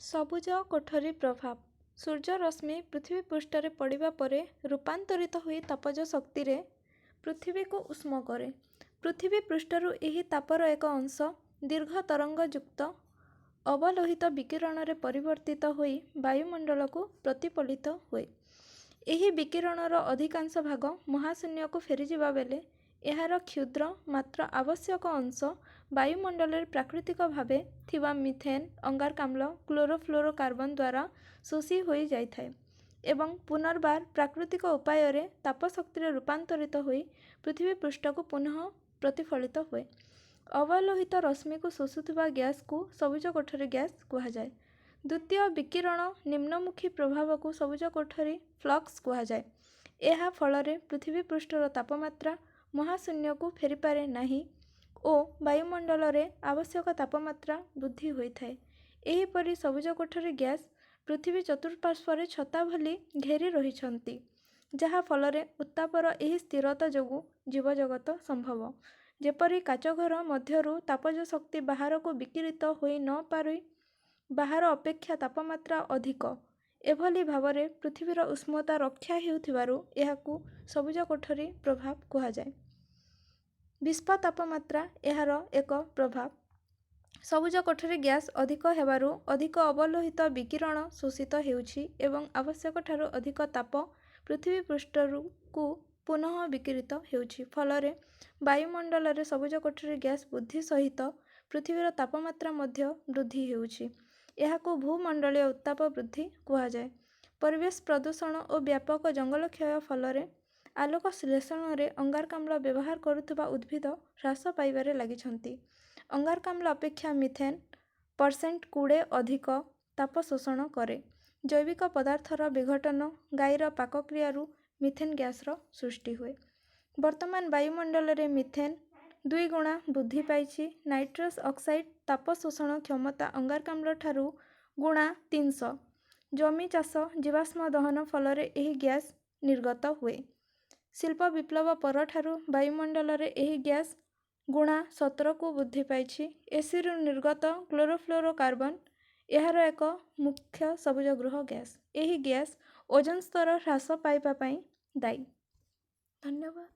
ସବୁଜ କୋଠରୀ ପ୍ରଭାବ। ସୂର୍ଯ୍ୟ ରଶ୍ମି ପୃଥିବୀ ପୃଷ୍ଠରେ ପଡ଼ିବା ପରେ ରୂପାନ୍ତରିତ ହୋଇ ତାପଜ ଶକ୍ତିରେ ପୃଥିବୀକୁ ଉଷ୍ମ କରେ। ପୃଥିବୀ ପୃଷ୍ଠରୁ ଏହି ତାପର ଏକ ଅଂଶ ଦୀର୍ଘ ତରଙ୍ଗଯୁକ୍ତ ଅବଲୋହିତ ବିକିରଣରେ ପରିବର୍ତ୍ତିତ ହୋଇ ବାୟୁମଣ୍ଡଳକୁ ପ୍ରତିଫଳିତ ହୁଏ। ଏହି ବିକିରଣର ଅଧିକାଂଶ ଭାଗ ମହାଶୂନ୍ୟକୁ ଫେରିଯିବା ବେଳେ ଏହାର କ୍ଷୁଦ୍ର ମାତ୍ର ଆବଶ୍ୟକ ଅଂଶ ବାୟୁମଣ୍ଡଳରେ ପ୍ରାକୃତିକ ଭାବେ ଥିବା ମିଥେନ୍, ଅଙ୍ଗାରକାମ୍ଳ, କ୍ଲୋରୋଫ୍ଲୋରୋକାର୍ବନ ଦ୍ୱାରା ଶୋଷି ହୋଇଯାଇଥାଏ ଏବଂ ପୁନର୍ବାର ପ୍ରାକୃତିକ ଉପାୟରେ ତାପଶକ୍ତିରେ ରୂପାନ୍ତରିତ ହୋଇ ପୃଥିବୀ ପୃଷ୍ଠକୁ ପୁନଃ ପ୍ରତିଫଳିତ ହୁଏ। ଅବଲୋହିତ ରଶ୍ମିକୁ ଶୋଷୁଥିବା ଗ୍ୟାସକୁ ସବୁଜ କୋଠରୀ ଗ୍ୟାସ କୁହାଯାଏ। ଦ୍ୱିତୀୟ ବିକିରଣ ନିମ୍ନମୁଖୀ ପ୍ରଭାବକୁ ସବୁଜ କୋଠରୀ ଫ୍ଲକ୍ସ କୁହାଯାଏ। ଏହା ଫଳରେ ପୃଥିବୀ ପୃଷ୍ଠର ତାପମାତ୍ରା ମହାଶୂନ୍ୟକୁ ଫେରିପାରେ ନାହିଁ ଓ ବାୟୁମଣ୍ଡଳରେ ଆବଶ୍ୟକ ତାପମାତ୍ରା ବୃଦ୍ଧି ହୋଇଥାଏ। ଏହିପରି ସବୁଜ କୋଠରୀ ଗ୍ୟାସ ପୃଥିବୀ ଚତୁଃପାର୍ଶ୍ୱରେ ଛତା ଭଳି ଘେରି ରହିଛନ୍ତି, ଯାହା ଫଳରେ ଉତ୍ତାପର ଏହି ସ୍ଥିରତା ଯୋଗୁଁ ଜୀବଜଗତ ସମ୍ଭବ। ଯେପରି କାଚଘର ମଧ୍ୟରୁ ତାପଜ ଶକ୍ତି ବାହାରକୁ ବିକିରିତ ହୋଇ ନ ପାରି ବାହାର ଅପେକ୍ଷା ତାପମାତ୍ରା ଅଧିକ, ଏଭଳି ଭାବରେ ପୃଥିବୀର ଉଷ୍ଣତା ରକ୍ଷା ହେଉଥିବାରୁ ଏହାକୁ ସବୁଜ କୋଠରୀ ପ୍ରଭାବ କୁହାଯାଏ। ବିଶ୍ୱ ତାପମାତ୍ରା ଏହାର ଏକ ପ୍ରଭାବ। ସବୁଜ କୋଠରୀ ଗ୍ୟାସ ଅଧିକ ହେବାରୁ ଅଧିକ ଅବଲୋହିତ ବିକିରଣ ଶୋଷିତ ହେଉଛି ଏବଂ ଆବଶ୍ୟକଠାରୁ ଅଧିକ ତାପ ପୃଥିବୀ ପୃଷ୍ଠକୁ ପୁନଃ ବିକିରିତ ହେଉଛି। ଫଳରେ ବାୟୁମଣ୍ଡଳରେ ସବୁଜ କୋଠରୀ ଗ୍ୟାସ ବୃଦ୍ଧି ସହିତ ପୃଥିବୀର ତାପମାତ୍ରା ମଧ୍ୟ ବୃଦ୍ଧି ହେଉଛି। ଏହାକୁ ଭୂମଣ୍ଡଳୀୟ ଉତ୍ତାପ ବୃଦ୍ଧି କୁହାଯାଏ। ପରିବେଶ ପ୍ରଦୂଷଣ ଓ ବ୍ୟାପକ ଜଙ୍ଗଲ କ୍ଷୟ ଫଳରେ ଆଲୋକ ଶ୍ଳେଷଣରେ ଅଙ୍ଗାରକାମ୍ଳ ବ୍ୟବହାର କରୁଥିବା ଉଦ୍ଭିଦ ହ୍ରାସ ପାଇବାରେ ଲାଗିଛନ୍ତି। ଅଙ୍ଗାରକାମ୍ଳ ଅପେକ୍ଷା ମିଥେନ୍ %20 ଅଧିକ ତାପ ଶୋଷଣ କରେ। ଜୈବିକ ପଦାର୍ଥର ବିଘଟନ ଗାଈର ପାକକ୍ରିୟାରୁ ମିଥେନ୍ ଗ୍ୟାସର ସୃଷ୍ଟି ହୁଏ। ବର୍ତ୍ତମାନ ବାୟୁମଣ୍ଡଳରେ ମିଥେନ୍ 2 ଗୁଣା ବୃଦ୍ଧି ପାଇଛି। ନାଇଟ୍ରସ୍ ଅକ୍ସାଇଡ୍ ତାପ ଶୋଷଣ କ୍ଷମତା ଅଙ୍ଗାରକାମ୍ଳଠାରୁ ଗୁଣା 300। ଜମି ଚାଷ ଜୀବାଶ୍ମ ଦହନ ଫଳରେ ଏହି ଗ୍ୟାସ ନିର୍ଗତ ହୁଏ। ଶିଳ୍ପ ବିପ୍ଳବ ପରଠାରୁ ବାୟୁମଣ୍ଡଳରେ ଏହି ଗ୍ୟାସ ଗୁଣା 17କୁ ବୃଦ୍ଧି ପାଇଛି। ଏସିରୁ ନିର୍ଗତ କ୍ଲୋରୋଫ୍ଲୋରୋକାର୍ବନ ଏହାର ଏକ ମୁଖ୍ୟ ସବୁଜଗୃହ ଗ୍ୟାସ। ଏହି ଗ୍ୟାସ ଓଜୋନ ସ୍ତର ହ୍ରାସ ପାଇବା ପାଇଁ ଦାୟୀ। ଧନ୍ୟବାଦ।